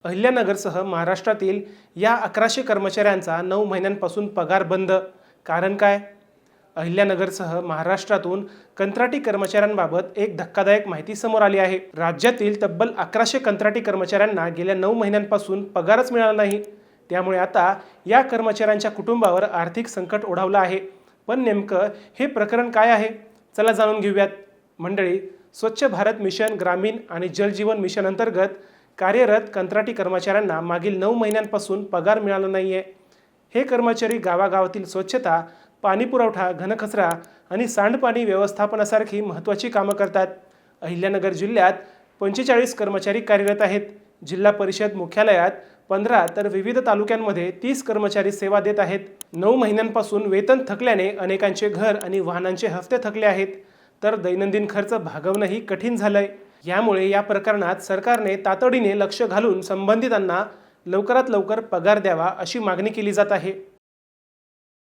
अहिल्यानगरसह महाराष्ट्रातील या 1100 कर्मचाऱ्यांचा 9 महिन्यांपासून पगार बंद. कारण काय? अहिल्यानगरसह महाराष्ट्रातून कंत्राटी कर्मचाऱ्यांबाबत एक धक्कादायक माहिती समोर आली आहे. राज्यातील तब्बल 1100 कंत्राटी कर्मचाऱ्यांना गेल्या 9 महिन्यांपासून पगारच मिळाला नाही. त्यामुळे आता या कर्मचाऱ्यांच्या कुटुंबावर आर्थिक संकट ओढावलं आहे. पण नेमकं हे प्रकरण काय आहे? चला जाणून घेऊयात. मंडळी, स्वच्छ भारत मिशन ग्रामीण आणि जल जीवन मिशन अंतर्गत कार्यरत कंत्राटी कर्मचाऱ्यांना मागील 9 महिन्यांपासून पगार मिळाला नाहीये. हे कर्मचारी गावागावातील स्वच्छता, पाणी पुरवठा, घनकचरा आणि सांडपाणी व्यवस्थापनासारखी महत्त्वाची कामं करतात. अहिल्यानगर जिल्ह्यात 45 कर्मचारी कार्यरत आहेत. जिल्हा परिषद मुख्यालयात 15 तर विविध तालुक्यांमध्ये 30 कर्मचारी सेवा देत आहेत. 9 महिन्यांपासून वेतन थकल्याने अनेकांचे घर आणि वाहनांचे हप्ते थकले आहेत. तर दैनंदिन खर्च भागवणंही कठीण झालंय. यामुळे या प्रकरणात सरकारने तातडीने लक्ष घालून संबंधितांना लवकरात लवकर पगार द्यावा अशी मागणी केली जात आहे.